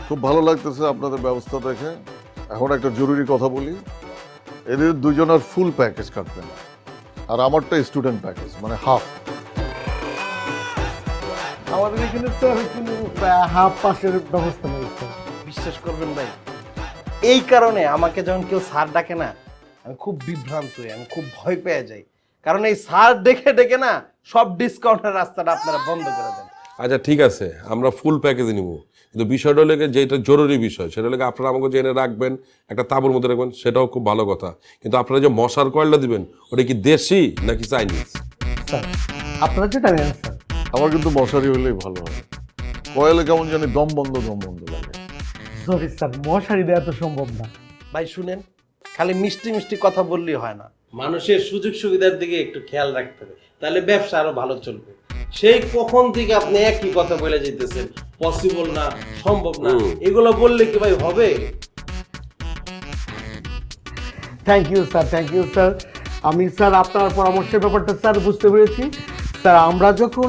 খুব ভালো লাগতেছে আপনাদের ব্যবস্থা দেখে। এখন একটা জরুরি কথা বলি, এদের দুজনের ফুল প্যাকেজ কাটবেন, আর আমারটা স্টুডেন্ট প্যাকেজ, মানে হাফ। আমাদের এখানে স্যার কোনো হাফ পাসের ব্যবস্থা নেই স্যার। বিশ্বাস করবেন ভাই, এই কারণে আমাকে যখন কেউ স্যার ডাকে না, আমি খুব বিভ্রান্ত হই, আমি খুব ভয় পেয়ে যাই। কারণ এই স্যার ডেকে ডেকে না সব ডিসকাউন্টের রাস্তাটা আপনারা বন্ধ করে দেন। আচ্ছা ঠিক আছে, আমরা ফুল প্যাকেজ নিব, কিন্তু বিষয়টা হলে যেটা জরুরি বিষয় সেটা হলে আপনারা আমাকে জেনে রাখবেন, একটা তাঁবুর মধ্যে রাখবেন, সেটাও খুব ভালো কথা। কিন্তু আপনারা যে মশার কয়েলটা দিবেন ওটা কি দেশি নাকি চাইনিজ? স্যার আপনারা যেটা নেন স্যার। আমার কিন্তু মশারি হলেই ভালো হয়, কয়েলে কেমন জানি দম বন্ধ লাগে। সরি স্যার, মশারি দেওয়া তো সম্ভব না। ভাই শুনেন, খালি মিষ্টি মিষ্টি কথা বললেই হয় না, মানুষের সুযোগ সুবিধার দিকে একটু খেয়াল রাখতে হবে, তাহলে ব্যবসা আরো ভালো চলবে। সেই কখন থেকে আপনি একই কথা বলে যেতেছেন, পসিবল না, সম্ভব না, এগুলো বললে কি ভাই হবে? Thank you sir, thank you sir. আমি স্যার আপনার পরামর্শের ব্যাপারটা স্যার বুঝতে পেরেছি। স্যার আমরা যখন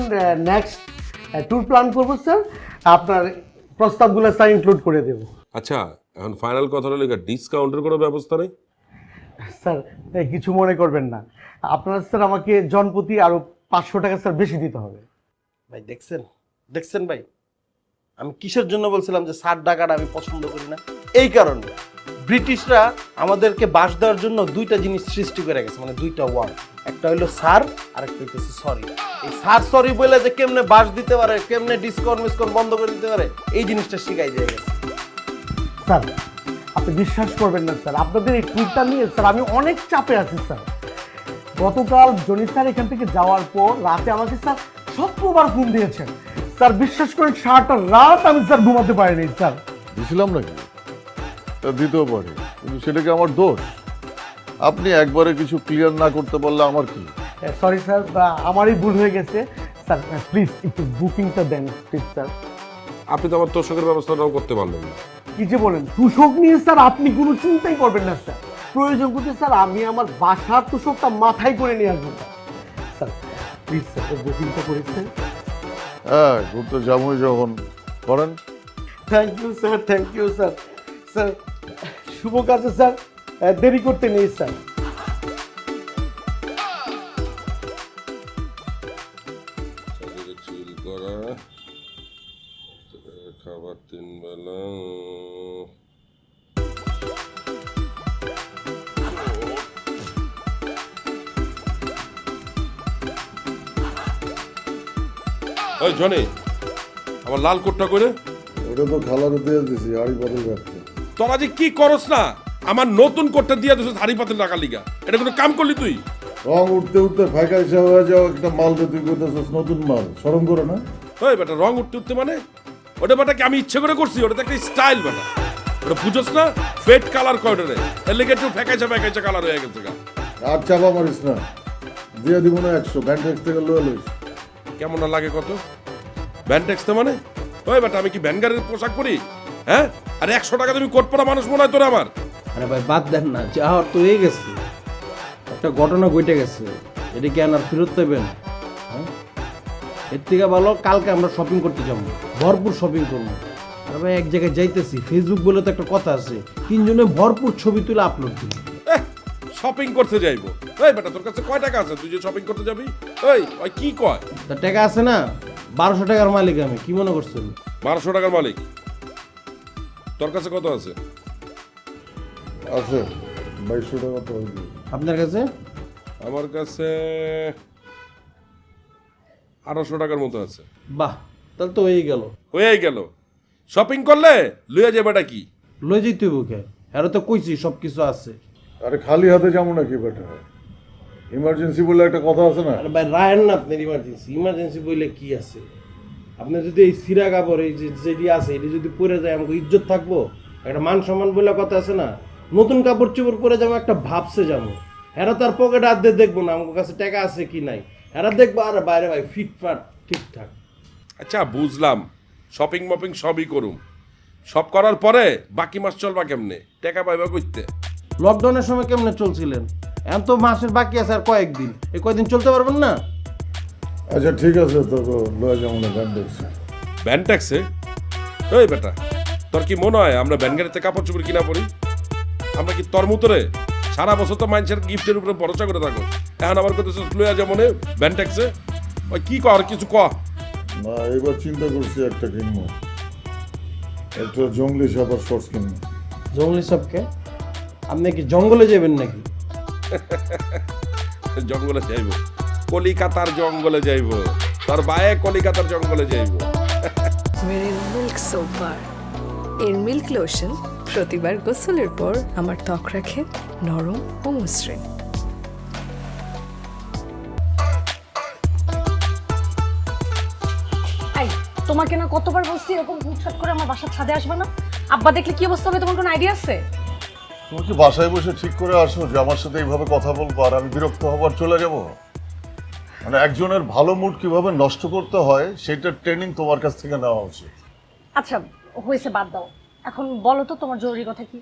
নেক্সট ট্যুর প্ল্যান করবো স্যার, আপনার প্রস্তাবগুলো স্যার ইনক্লুড করে দেব। আচ্ছা, এখন ফাইনাল কথা হলো ডিসকাউন্টের কোনো ব্যবস্থা নেই? স্যার কিছু মনে করবেন না, আপনারা স্যার আমাকে জনপ্রতি আরও 500 টাকা স্যার বেশি দিতে হবে। ভাই দেখছেন ভাই, আমি কিসের জন্য বলছিলাম যে স্যার ডাকাটা আমি পছন্দ করি না? এই কারণে ব্রিটিশরা আমাদেরকে বাস দেওয়ার জন্য দুইটা জিনিস সৃষ্টি করে গেছে, মানে দুইটা ওয়ার্ড, একটা হলো স্যার আর একটা হচ্ছে সরি। এই স্যার সরি বলে যে কেমনে বাস দিতে পারে, কেমনে ডিসকাউন্ট বন্ধ করে দিতে পারে, এই জিনিসটা শিখাই দিয়ে গেছে। স্যার আপনি বিশ্বাস করবেন না স্যার, আপনাদের এই ট্যুরটা নিয়ে স্যার আমি অনেক চাপে আছি স্যার। গতকাল জনি স্যার এখান থেকে যাওয়ার পর রাতে আমাকে স্যার 17 বার ফোন দিয়েছেন স্যার। বিশ্বাস করেন সারাটা রাত আমি স্যার ঘুমাতে পারিনি স্যার। দিছিলাম নাকি? তা দিতেও পারি, কিন্তু সেটা কি আমার দোষ? আপনি একবারে কিছু ক্লিয়ার না করতে পারলে আমার কি? সরি স্যার, আমারই ভুল হয়ে গেছে স্যার। প্লিজ একটু বুকিংটা দেন প্লিজ স্যার। আপনি তো আমার তোষকের ব্যবস্থাটাও করতে পারলেন না। কি যে বলেন, তুষক নিয়ে স্যার আপনি কোনো চিন্তাই করবেন না স্যার। প্রয়োজন করতে স্যার আমি আমার বাসার তুষকটা মাথায় করে নিয়ে আসবো স্যার। প্লিজ স্যার বুকিংটা করেছেন। হ্যাঁ, ঘুরতে যাবোই যখন করেন। Thank you sir, thank you sir. Sir শুভ কাজে স্যার দেরি করতে নেই স্যার। চিল করা, খাবার 3 বেলা। ওই জনি, আমার লাল কোটটা করে ওটা তো খালারে দিয়ে দিছি, হাড়ি পাতিল রাখতে। তোরা যে কি করস না, আমার নতুন কোটটা দিয়ে দিছিস হাড়ি পাতিল টাকা লিগা, এটা কোনো কাম করলি তুই? রং উঠতে উঠতে ফাঁকা হিসাব হয়ে যাও, একটা মাল দিয়ে তুই করতেছিস নতুন মাল, শরম করে না? ওই বেটা রং উঠতে উঠতে মানে ওটা বেটা কি আমি ইচ্ছে করে করছি? ওটা তো একটা স্টাইল বেটা, ওটা বুঝোস না? ফেড কালার কয় ওটা রে, এর লেগে একটু ফ্যাকাইছে কালার হয়ে গেছে গা। আর চাপা মারিস না, দিয়ে দিব না 100, ব্যান্ডেক্স থেকে লয়ে লইস। কেমন না লাগে কত? ব্যান্ডেক্স তো মানে ওই বেটা আমি কি ভ্যানগারের পোশাক পরি? হ্যাঁ, আর 100 টাকা তুমি কোট পরা মানুষ মনে হয় তোর আমার? আরে ভাই বাদ দেন না, যা হওয়ার তো হয়ে গেছে, একটা ঘটনা ঘটে গেছে, এটা কি আর ফেরত দেবেন? হ্যাঁ, এর থেকে ভালো কালকে আমরা শপিং করতে যাবো, ভরপুর শপিং করবো। আর ভাই এক জায়গায় যাইতেছি, ফেসবুক বলে তো একটা কথা আছে, 3 জনে ভরপুর ছবি তুলে আপলোড দিল। শপিং করতে যাইবো? ওই বেটা তোর কাছে কয় টাকা আছে তুই যে শপিং করতে যাবি? ওই ওই কি কয়? তা টাকা আছে না, 1200 টাকার মালিক আমি, কি মনে করছেন? 1200 টাকার মালিক? তোর কাছে কত আছে? আছে 2200 টাকা তো হইবে। আপনার কাছে? আমার কাছে 1800 টাকার মতো আছে। বাহ, তাহলে তো হয়েই গেল। হয়েই গেল। শপিং করলে লইয়া যাবেটা কি? লই যেতে হইব কে? আরে তো কইছি সব কিছু আছে। আরে খালি হাতে যাবো নাকি বেটা? ইমার্জেন্সি বলে একটা কথা আছে না? আরে ভাই রায়েন না আপনার ইমার্জেন্সি বইলে কি আছে? আপনি যদি এই সিরা কাপড় এই যে যেটি আছে এটি যদি পরে যায় আমাকে ইজ্জত থাকবো, একটা মান সম্মান বলে কথা আছে না, নতুন কাপড় চোপড় পরে যাবো একটা ভাবছে যাবো, এরা তার পকেটে হাত দিয়ে দেখবো না আমার কাছে টাকা আছে কি নাই, এরা দেখবো আর বাইরে ভাই ফিটফাট ঠিকঠাক। আচ্ছা বুঝলাম, শপিং মপিং সবই করুম, সব করার পরে বাকি মাস চলবা কেমনে, টাকা পাইবা কইতে? লকডাউনের সময় কেমনে চলছিলেন? এখন তো মাসের বাকি আছে আর কয়েকদিন, এই কয়েকদিন চলতে পারবেন না? আচ্ছা ঠিক আছে, তোকে লয়ে যেমন গান দেখছি। ব্যান ট্যাক্সে? ওই বেটা, তোর কি মনে হয় আমরা ব্যান গাড়িতে কাপড় চোপড় কিনা পড়ি? আমরা কি তোর মতরে সারা বছর তো মানুষের গিফটের উপরে ভরসা করে থাকো, এখন আমার কথা লইয়া যেমন ব্যান ট্যাক্সে? ওই কি কর, কিছু ক। না এবার চিন্তা করছি একটা কিনবো, একটা জঙ্গলি সাপার শর্টস কিনবো। জঙ্গলি সবকে? আপনি কি জঙ্গলে যাবেন নাকি? জঙ্গলে যাইব? কলিকাতার জঙ্গলে যাইব? তোর বায়ে কলিকাতার জঙ্গলে যাইব? Marine milk soap bar. এর মিল্ক লোশন প্রতিবার গোসলের পর আমার ত্বক রাখে নরম ও মসৃণ। এই তোমাকে না কতবার বলছি এরকম হুটহাট করে আমার বাসার ছাদে আসবে না, আব্বা দেখলে কি অবস্থা হবে, তোমার কোনো আইডিয়া আছে? তুমি কি বাসায় বসে ঠিক করে আসো যে আমার সাথে এইভাবে কথা বলবো আর আমি বিরক্ত হবার চলে যাব? মানে একজনের ভালো মুড কিভাবে নষ্ট করতে হয় সেটার ট্রেনিং তোমার কাছ থেকে নেওয়া উচিত। আচ্ছা হয়েছে, বাদ দাও, এখন বলো তো তোমার জরুরি কথা কি?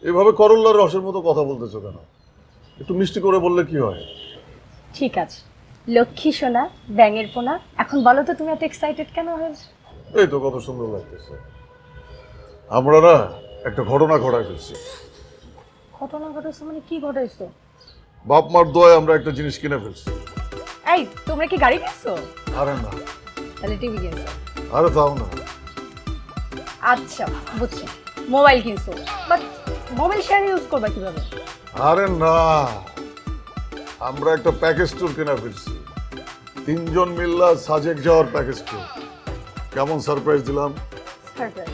এভাবে করল্লার রসের মতো কথা বলতেছো কেন? একটু মিষ্টি করে বললে কি হয়? ঠিক আছে লক্ষ্মী সোনা, ব্যাঙের পোনা, এখন বলো তো তুমি এত এক্সাইটেড কেন হয়েছো? এই তো কত সুন্দর লাগতেছে। আমরা না একটা ঘটনা ঘটাই ফেলছি। ঘটনা ঘটেছে মানে কি ঘটাইছো? বাপ মার দোয়ায় আমরা একটা জিনিস কিনে ফেলছি। এই তোমরা কি গাড়ি কিনছো? আরে না, তাহলে টিভি কিনছো? আরে তাও না। আচ্ছা বুঝছি, মোবাইল কিনছো, বাট মোবাইল শেয়ার ইউজ করবা কিভাবে? আরে না, আমরা একটা প্যাকেজ ট্যুর কিনে ফেলছি। 3 জন মিল্লা সাজেক যাওয়ার প্যাকেজ ট্যুর। কেমন সারপ্রাইজ দিলাম? সারপ্রাইজ?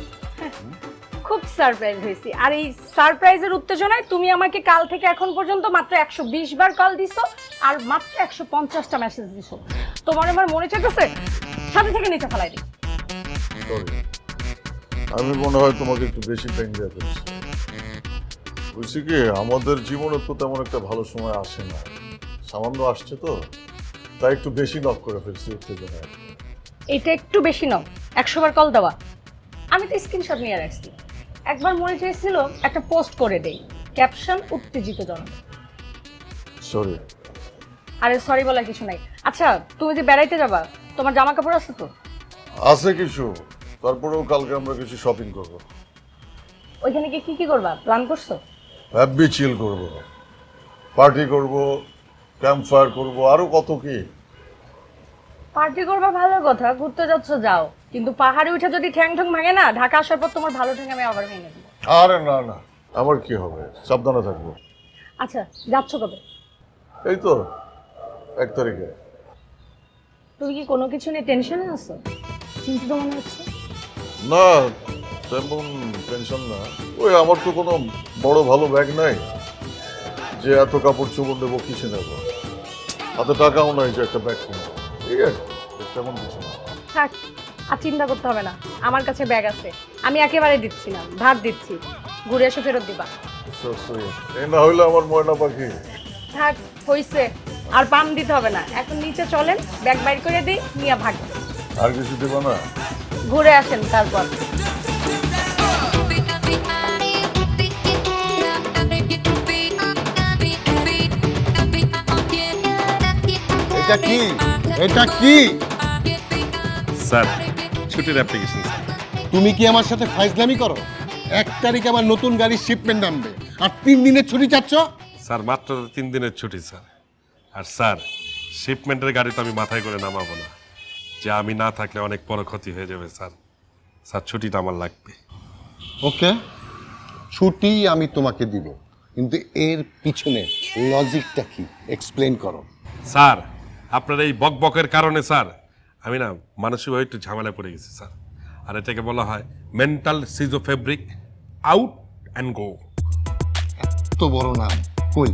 খুব সারপ্রাইজ হয়েছি। আর এই সারপ্রাইজের উত্তেজনায় তুমি আমাকে কাল থেকে এখন পর্যন্ত মাত্র 120 বার কল দিছো আর মাত্র 150টা মেসেজ দিছো। তোমার আমার মনে চাইতেছে সাথে থেকে নিচে ফেলাই দিই। Sorry, আমি মনে হয় তোমাকে একটু বেশি পেন দিয়ে ফেলছি। বলছি কি, আমাদের জীবনে তো তেমন একটা ভালো সময় আসে না, সামান্য আসছে তো, তাই একটু বেশি নক করে ফেলছি উত্তেজনায়। এটা একটু বেশি নাও, 100 বার কল দেওয়া। আমি তো স্ক্রিনশট নিয়ে রাখছি, একবার মনে চেয়েছিল একটা পোস্ট করে দেই, ক্যাপশন উত্তেজিতজনক। সরি। আরে সরি বলার কিছু নাই। আচ্ছা তুমি যে বেড়াইতে যাবা, তোমার জামা কাপড় আছে তো? আছে কিছু, তারপরেও কালকে আমরা কিছু শপিং করবো। ওইখানে গিয়ে কি কি করবা প্ল্যান করছো? হ্যাপি চিল করবো, পার্টি করবো, ক্যাম্প ফায়ার করবো, আরো কত কি। পার্টি করবা ভালো কথা, ঘুরতে যাচ্ছ যাও, কিন্তু পাহাড়ে উঠে যদি ঠ্যাং ঠ্যাং ভাঙে না, ঢাকা আসার পর তোমার ভালো ঠ্যাং আমি আবার ভেঙে দেবো। আরে না না, আমার কি হবে, সাবধানে থাকবো। আচ্ছা যাচ্ছ কবে? এই তো 1 তারিখে। তুমি কি কোনো কিছু নিয়ে টেনশনে আছো? চিন্তিত মনে হচ্ছে। না তেমন টেনশন না, ওই আমার তো কোনো বড় ভালো ব্যাগ নাই যে এত কাপড় চোপড় নেবো, কিসে নেবো, হাতে টাকাও নাই যে একটা ব্যাগ কিনবো, ঠিক আছে, তেমন কিছু না। থাক, আর চিন্তা করতে হবে না, আমার কাছে ব্যাগ আছে, আমি একেবারে দিচ্ছি না, ধার দিচ্ছি, ঘুরে এসে ফেরত দিবা। So sweet. এই না হইলে আমার ময়না পাখি। থাক হইছে, আর পাম দিতে হবে না, এখন নিচে চলেন, ব্যাগ বাইর করে দিই, নিয়ে ভাগবে। আর কিছু দেবো না? ঘুরে আসেন তারপর। এটা কি? এটা কি? স্যার ছুটির অ্যাপ্লিকেশন। তুমি কি আমার সাথে ফাইজলামি করো? 1 তারিখে আমার নতুন গাড়ির শিপমেন্ট নামবে আর 3 দিনের ছুটি চাচ্ছ? স্যার মাত্র 3 দিনের ছুটি স্যার। আর স্যার শিপমেন্টের গাড়ি তো আমি মাথায় করে নামাবো না, যে আমি না থাকলে অনেক বড় ক্ষতি হয়ে যাবে স্যার। স্যার ছুটিটা আমার লাগবে। ওকে, ছুটি আমি তোমাকে দিব, কিন্তু এর পিছনে লজিকটা কি এক্সপ্লেইন করো। স্যার আপনার এই বকবকের কারণে স্যার আমি না মানসিকভাবে একটু ঝামেলায় পড়ে গেছি স্যার। আর এটাকে বলা হয় মেন্টাল সিজোফেব্রিক আউট অ্যান্ড গো। এত বড় নাম কই,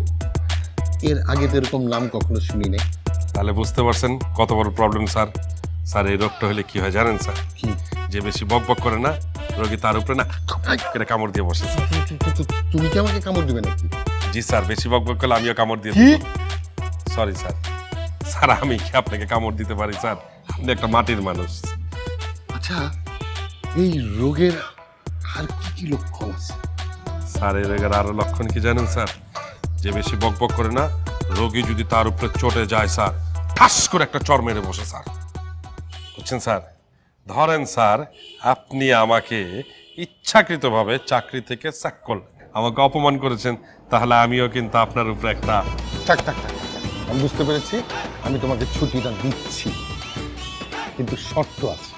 এর আগে তো এরকম নাম কখনো শুনি নাই। তাহলে বুঝতে পারছেন কত বড় প্রবলেম স্যার। স্যার এই রোগটা হলে কি হয় জানেন স্যার? কি? যে বেশি বক বক করে না, রোগী তার উপরে না করে কামড় দিয়ে বসে স্যার। তুমি কি আমাকে কামড় দিবে নাকি? জি স্যার, বেশি বক বক করলে আমিও কামড় দিয়ে কি? Sorry sir. স্যার আমি কি আপনাকে কামড় দিতে পারি স্যার? আপনি একটা মাটির মানুষ। আচ্ছা, এই রোগের আর কি কি লক্ষণ আছে? স্যার এই রোগের আরো লক্ষণ কি জানেন স্যার? যে বেশি বক বক করে না, রোগী যদি তার উপরে চটে যায় স্যার, ঠাস করে একটা চড় মেরে বসে স্যার। বুঝছেন স্যার? ধরেন স্যার আপনি আমাকে ইচ্ছাকৃতভাবে চাকরি থেকে স্যাক করলেন, আমাকে অপমান করেছেন, তাহলে আমিও কিন্তু আপনার উপরে একটা থাক থাক থাক থাক, থাক। আমি বুঝতে পেরেছি, আমি তোমাকে ছুটিটা দিচ্ছি, কিন্তু শর্ত আছে।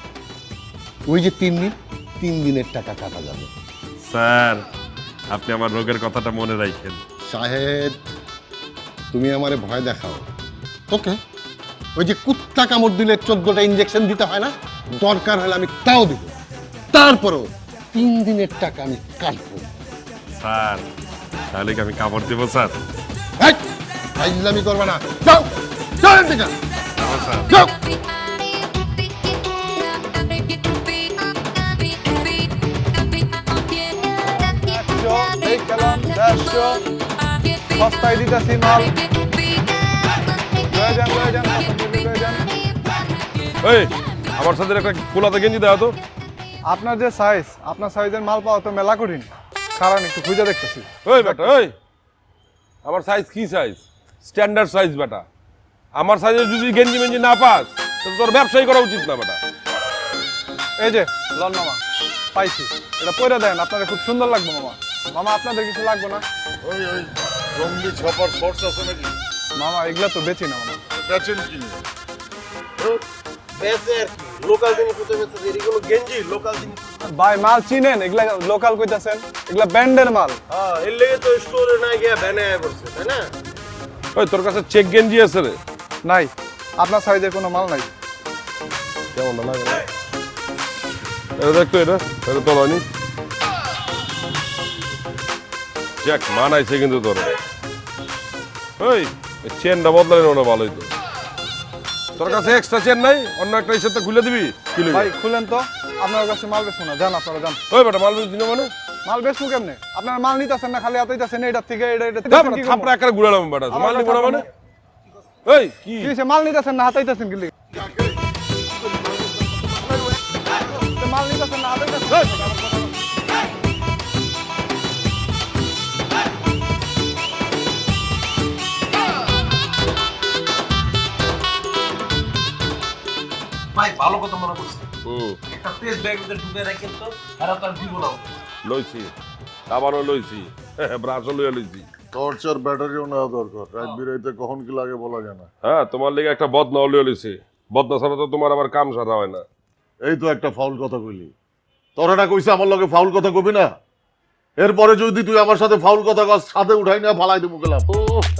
ওই যে 3 দিনের টাকা কাটা যাবে। স্যার আপনি আমার রোগের কথাটা মনে রাখেন। সাহেব, তুমি আমারে ভয় দেখাও, ওকে? ওই যে কুত্তা কামড় দিলে 14টা ইঞ্জেকশন দিতে হয় না, দরকার হলে আমি তাও দিব। তারপরেও 3 দিনের টাকা আমি কাটবো। স্যার তাহলে কি আমি কামড় দেবো স্যার? ফাইজলামি করবে না, যাও যাও এখান থেকে, স্যার যাও। সস্তায় দিতেছি মাল, লয়ে যান লয়ে যান। এই আমার সাথে একটা কোলাতে গেঞ্জি দেওয়া তো। আপনার যে সাইজ, আপনার সাইজের মাল পাওয়া তো মেলা কঠিন। কারণ একটু খুঁজে দেখতেছি। ওই বেটা ওই, আমার সাইজ কি সাইজ? স্ট্যান্ডার্ড সাইজ বেটা। আমার সাইজে যদি গেঞ্জি মেঞ্জি না পাস তাহলে তোর ব্যবসায়ী করা উচিত না বেটা। এই যে লন মামা, পাইছি, এটা পরে দেন, আপনাদের খুব সুন্দর লাগবে মামা। মামা আপনাদের কিছু লাগবে না? ওই জঙ্গলি ছাপার শর্টস আছে নাকি? মামা এগুলা তো বেচি না মামা। বেচেন কি? বেচে আর কি, লোকাল জিনিস কোথায় বেচে? এগুলো গেঞ্জি লোকাল জিনিস। ভাই মাল চিনেন? এগুলা লোকাল কইতাছেন, এগুলা ব্র্যান্ডের মাল। হ্যাঁ, এর লেগে তো স্টোরে না গিয়া ভ্যানে আয়া পড়ছে, তাই না? ওই তোর কাছে চেক গেঞ্জি আছে রে? নাই, আপনার সাইজের কোনো মাল নাই। কেমন না লাগে? এটা দেখতো, এটা এটা তো হয়নি। যাক মানাইছে কিন্তু তোর। ওই চেনটা বদলালে ওটা ভালো হইতো। তোর কাছে এক্সট্রা চেন নাই? অন্য একটা এর সাথে খুলে দিবি? ভাই খুলেন তো, আপনার কাছে মাল বেচবো না, যান আপনারা যান। ওই বেটা মাল বেচবি না মানে? মাল বেচবো কেমনে? আপনারা মাল নিতেছেন না, খালি হাতাইতেছেন এটার থেকে এটা থাপড়া একটা ঘুরালাম বেটা, মাল নিব না মানে? ওই কি মাল নিতেছেন না হাতাইতেছেন কি লিগে? মাল নিতেছেন না হাতাইতেছেন? ভাই ভালো কথা মনে করছে। হুম একটা পেস ব্যাগের ভিতরে ঢুকে রাখেন তো, আর তার দিব না। লইছি, আবারও লইছি, ব্রাশও লইয়া লইছি। টর্চার ব্যাটারিও নেওয়া দরকার, রাত বিরাইতে কখন কি লাগে বলা যায় না। হ্যাঁ তোমার লেগে একটা বদনা লইয়া লইছি। বদনা ছাড়া তো তোমার আবার কাম সারা হয় না। এই তো একটা ফাউল কথা কইলি, তোরা না কইছে আমার লগে ফাউল কথা কবি না? এরপরে যদি তুই আমার সাথে ফাউল কথা কস, সাথে উঠাই না ফালাই দেবো গেলাম।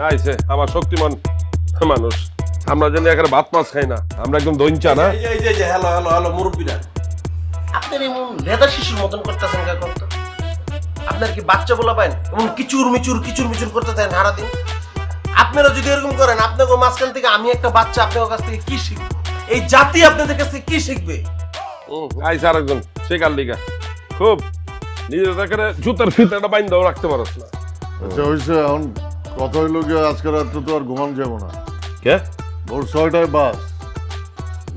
আইছে আমার শক্তিমান মানুষ, আমরা জানি এখানে ভাত মাছ খাই না, আমরা একদম দইঞ্চা না। এই যে হ্যালো হ্যালো হ্যালো মুরব্বিরা, আপনার এমন লেদা শিশুর মতন করতেছেন কে করতে? আপনার কি বাচ্চা বলা পায়? এমন কিচুর মিচুর করতে থাকেন সারাদিন। আপনারা যদি এরকম করেন, আপনাকে মাঝখান থেকে আমি একটা বাচ্চা আপনার কাছ থেকে কি শিখবো? এই জাতি আপনাদের কাছ থেকে কি শিখবে? আইছে আরেকজন শেখার লিগা, খুব নিজের এখানে জুতার ফিতাটা বাইন্দাও রাখতে পারস না। আচ্ছা হয়েছে, এখন কথা হইলো গিয়ে আজকে রাত্রে তো আর ঘুমান যাবো না। কে? ভোর 6টায় বাস,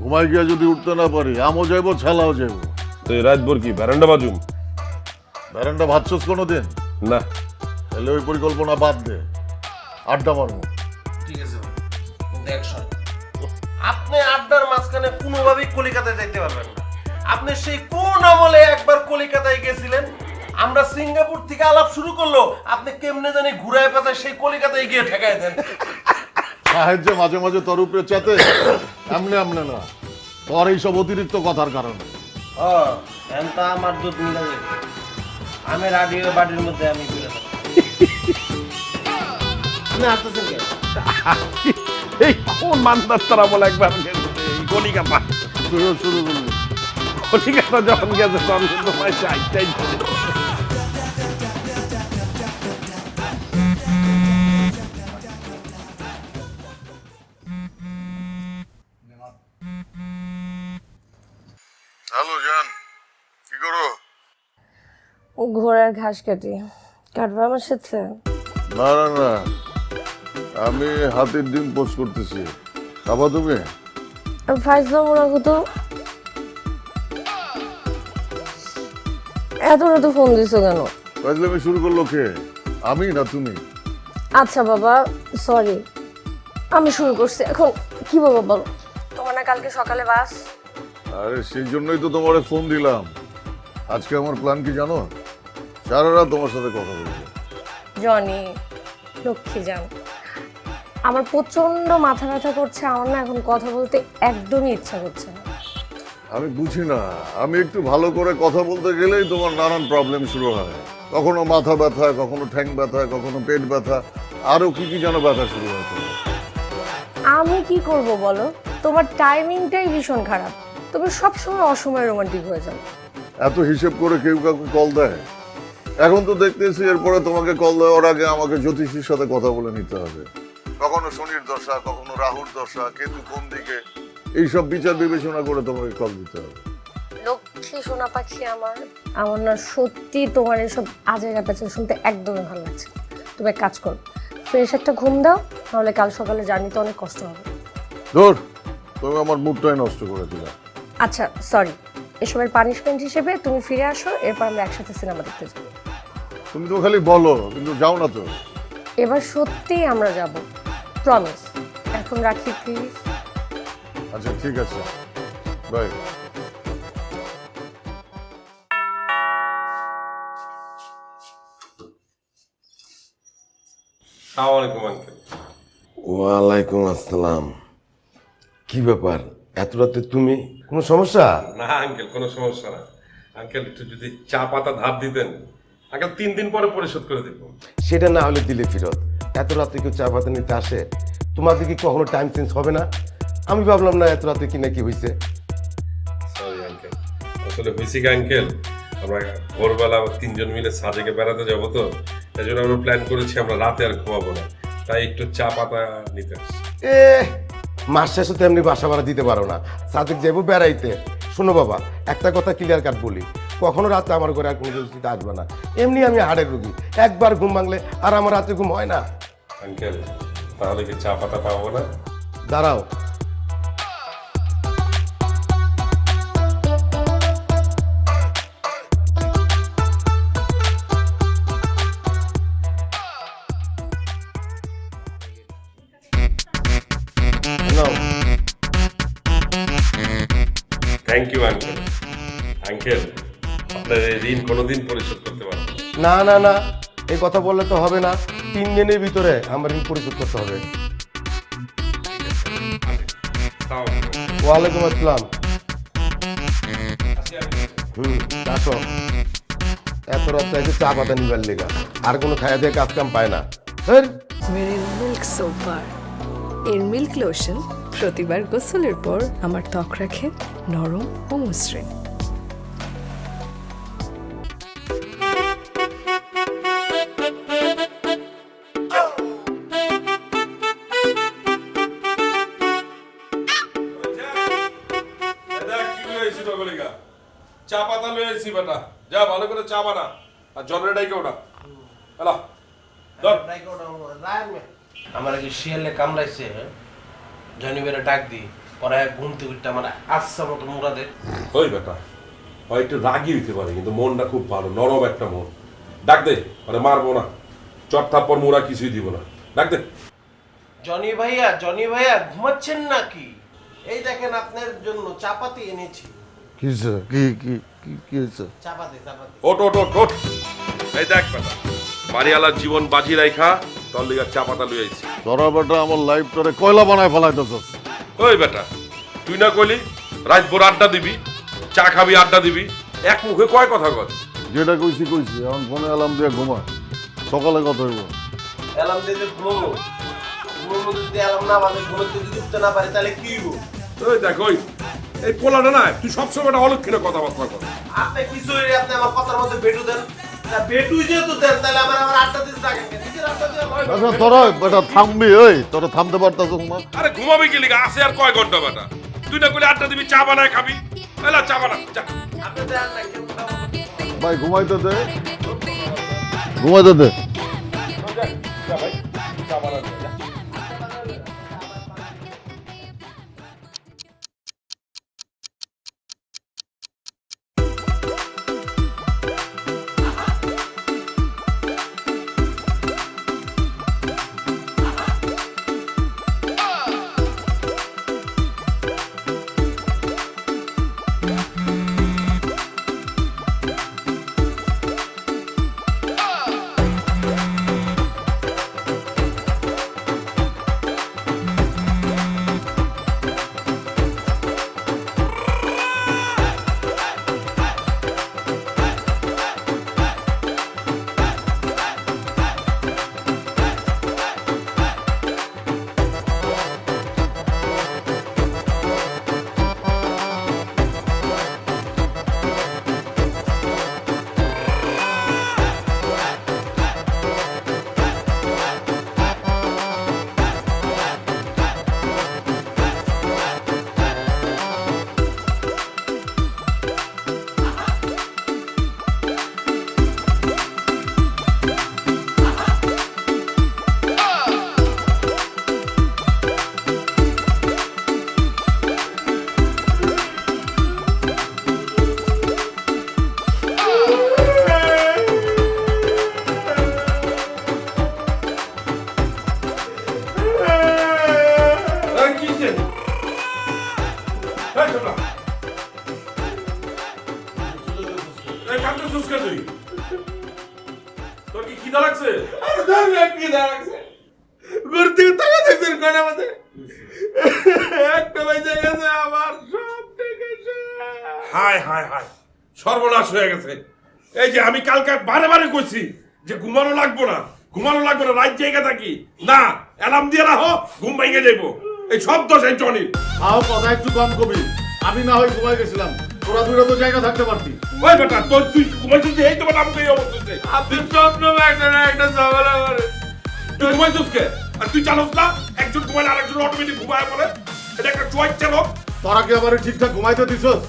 ঘুমাই গিয়া যদি উঠতে না পারি, আমও যাইবো ছেলাও যাইবো। তুই রাত ভোর কি ব্যারান্ডা বাজুম? ব্যারেন্ডা ভাবছস কোনোদিন? না। তাহলে ওই পরিকল্পনা বাদ দে, আড্ডা মারবো। ঠিক আছে ভাই, কিন্তু এক শর্ত। আপনি আড্ডার মাঝখানে কোনোভাবেই কলিকাতায় যাইতে পারবেন না। আপনি সেই কোন আমলে একবার কলিকাতায় গেছিলেন, আমরা সিঙ্গাপুর থেকে আলাপ শুরু করলো, আপনি কেমনে জানি ঘুরায় পাতায় সেই কলিকাতায় গিয়ে ঠেকায় দেন। সাহায্য মাঝে মাঝে তোর উপরে চেতে, এমনি না, তোর এইসব অতিরিক্ত কথার কারণে। ও এনতা আমার দুধ মিলা যাবে, আমি রাডিও বাড়ির মধ্যে আমি ঘুরে থাকি। না আসতেছেন কেন? এই কোন মান্দার তারা বলে একবার গেছে এই কলিকাতা। তুইও শুরু করলি। কলিকাতা যখন গেছে তখন কিন্তু পয়সা আইটাই জান কি করো? ঘোড়ার ঘাস কাটি কাটবা আমার সাথে? না না না, আমি হাতির ডিম পোস্ট করতেছি। খাবা তুমি? ফাইজলাম ওরা তো এত রাতে ফোন দিছো কেন? ফাইজলামি শুরু করলো কে, আমি না তুমি? আচ্ছা বাবা সরি, আমি শুরু করছি। এখন কি বাবা বলো, তোমার না কালকে সকালে বাস? আরে সেই জন্যই তো তোমারে ফোন দিলাম। আজকে আমার প্ল্যান কি জানো? সারা রাত তোমার সাথে কথা বলবো। জনি লক্ষ্মী যান, আমার প্রচন্ড মাথা ব্যথা করছে, আমার না এখন কথা বলতে একদমই ইচ্ছা করছে না। আমি বুঝি না, আমি একটু ভালো করে কথা বলতে গেলেই তোমার নানান প্রবলেম শুরু হয়। কখনো মাথা ব্যথা, কখনো ঠ্যাং ব্যথা, কখনো পেট ব্যথা, আরো কি কি যেন ব্যথা শুরু হয় তোমার। আমি কি করব বলো, তোমার টাইমিংটাই ভীষণ খারাপ। তুমি সবসময় অসময়ে রোমান্টিক হয়ে যাও। এত হিসেব করে কেউ কাউকে কল দেয়? এখন তো দেখতেছি এরপরে তোমাকে কল দেওয়ার আগে আমাকে জ্যোতিষীর সাথে কথা বলে নিতে হবে। কখনো শনির দশা, কখনো রাহুর দশা, কেতু কোন দিকে, এইসব বিচার বিবেচনা করে তোমাকে কল দিতে হবে। লক্ষ্মী সোনা পাখি আমার, আমার না সত্যি তোমার এসব আজে গাপাচে শুনতে একদমই ভালো লাগছে। তুমি এক কাজ করো, ফ্রেশ একটা ঘুম দাও, নাহলে কাল সকালে জার্নিতে অনেক কষ্ট হবে। ধর, তুমি আমার মুডটাই নষ্ট করে দিলে। আচ্ছা সরি, এসবের পানিশমেন্ট হিসেবে তুমি ফিরে আসো, এরপর আমরা একসাথে সিনেমা দেখতে যাবো। তুমি তো খালি বলো, কিন্তু যাও না তো। এবার সত্যিই আমরা যাব, প্রমিস। এখন রাখি প্লিজ। আচ্ছা ঠিক আছে, বাই। আসসালামু আলাইকুম আঙ্কেল। ওয়ালাইকুম আসসালাম। কি ব্যাপার এত রাতে তুমি, কোনো সমস্যা? না আঙ্কেল, কোনো সমস্যা না আঙ্কেল। একটু যদি চা পাতা ধার দিতেন আঙ্কেল, 3 দিন পরে পরিশোধ করে দিব। সেটা না হলে দিলে ফেরত। এত রাতে কেউ চা পাতা নিতে আসে? তোমাদের কি কখনো টাইম চেঞ্জ হবে না? আমি ভাবলাম না এত রাতে কি না কি হয়েছে। সরি আঙ্কেল, আসলে হয়েছে কি আঙ্কেল, আমরা ভোরবেলা 3 জন মিলে সাজেকে বেড়াতে যাবো, তো এই জন্য আমরা প্ল্যান করেছি আমরা রাতে আর ঘুমাবো না, তাই একটু চা পাতা নিতে আসছি। এ মাস শেষে তো এমনি বাসা ভাড়া দিতে পারো না, সাদেক যাবো বেড়াইতে। শোনো বাবা, একটা কথা ক্লিয়ার কাট বলি, কখনো রাতে আমার ঘরে আর কোনো কিছু আসবে না। এমনি আমি হাড়ের রুগী, একবার ঘুম ভাঙলে আর আমার রাতে ঘুম হয় না। আঙ্কেল তাহলে কি চা পাতা পাবো না? দাঁড়াও, নাও। Thank you uncle. আঙ্কেল আপনার এই ঋণ কোনোদিন পরিশোধ করতে পারবো না। না না না, এই কথা বললে তো হবে না। 3 দিনের ভিতরে আমার ঋণ পরিশোধ করতে হবে। তাও ওয়ালাইকুম আসসালাম। আসো। এত রাত চাইতে চা পাতা নিবার লেগা, আর কোনো খায়া দিয়ে কাজ কাম পায় না। মেরিন মিল্ক সোপার, এর মিল্ক লোশন প্রতিবার গোসলের পর আমার ত্বক রাখে নরম ও মসৃণ। চা পাতা লয়ে আইছি বেটা, যা ভালো করে চা বানা আর জলের ডাইকে ওটা এলা ধর। আমার কি শিয়ালে কামড়াইছে, জনি বেরে ডাক দি, পরে ঘুমতে উঠতে আমার আচ্ছা মতো মুড়া দে। ওই বেটা হয় একটু রাগি হইতে পারে, কিন্তু মনটা খুব ভালো, নরম একটা মন। ডাক দে, মানে মারবো না, চট থাপ্পড় মোড়া কিছুই দিব না, ডাক দে। জনি ভাইয়া ঘুমাচ্ছেন নাকি? এই দেখেন আপনার জন্য চাপাতি এনেছি। কি কি হয়েছে? চাপাতি ওট ওট ওট ওট। এই দেখ বেটা, বাড়িওয়ালার জীবন বাজি রাইখা তোর লিগা চা পাতা লই আইছি। তোরা বেটা আমার লাইফটারে কয়লা বানায় ফেলাইতেছস। ওই বেটা, তুই না কইলি রাত ভোর আড্ডা দিবি, চা খাবি, আড্ডা দিবি, এক মুখে কয় কথা কস? যেটা কইছি এখন ফোনে অ্যালার্ম দিয়ে ঘুমা, সকালে কথা হইব। অ্যালার্ম দিয়ে ঘুমো যদি অ্যালার্ম না বাজে, ঘুমোতে যদি উঠতে না পারে তাহলে কি হইব? ওই দেখ, ওই এই পোলাটা না, তুই সবসময় একটা অলক্ষীর কথাবার্তা কর। আপনি কিছু হইলে আপনি আমার কথার মধ্যে বেটু দেন, তা বেটু যেহেতু দেন তাহলে আমার আড্ডা দিতে থাকেন, নিজের আড্ডা দিয়ে আচ্ছা তোরা বেটা থামবি, ওই তোরা থামতে পারতাছস না? আরে ঘুমাবি কি লিগা, আছে আর কয় ঘন্টা বেটা? তুই না কইলি আড্ডা দিবি, চা বানায় খাবি, এলা চা বানা যা। ভাই ঘুমাইতে দে, ঘুমাইতে দে। তোর কি খিদা লাগছে? ঘুরতে টাকা দেখছেন কয়টা বাজে? একটা বাজে গেছে, আমার সব ঠেকেছে। হায় হায় হায়, সর্বনাশ হয়ে গেছে। এই যে আমি কালকে বারে বারে কইছি যে ঘুমানো লাগবো না, ঘুমানো লাগবো না, রাত জায়গা থাকি না, অ্যালার্ম দিয়ে রাখো, ঘুম ভেঙে যাইবো। এই সব দোষ এই জনির। আও কথা একটু কম কবি, আমি না হয় ঘুমাই গেছিলাম, তোরা দুইটা তো জায়গা থাকতে পারতি। ওই বেটা, তুই ঘুমাইছিস যে এই তোমার আমাকে এই অবস্থা হচ্ছে। আপনি স্বপ্ন একটা না একটা ঝামেলা করে। তুই ঘুমাইছিস কে? আর তুই জানোস না একজন ঘুমাইলে আরেকজন অটোমেটিক ঘুমায় বলে? এটা একটা চয়েস চালক। তোরা কি আবার ঠিকঠাক ঘুমাইতে দিছস?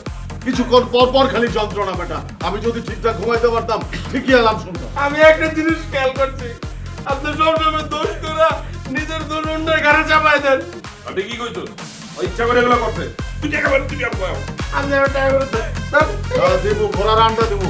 কিছুক্ষণ পর পর খালি যন্ত্রণা বেটা। আমি যদি ঠিকঠাক ঘুমাইতে পারতাম ঠিকই এলাম শুনতাম। আমি একটা জিনিস খেয়াল করছি, আপনি সবসময় দোষ করে নিজের দোষ অন্যের ঘাড়ে চাপাই দেন। আপনি কি কইছিস? ওই ইচ্ছা করে এগুলো করতে। তুই টাকা বলে তুমি আমি আপনি আমার টাকা করে দেন। দেবো ঘোড়ার আন্ডা দেবো।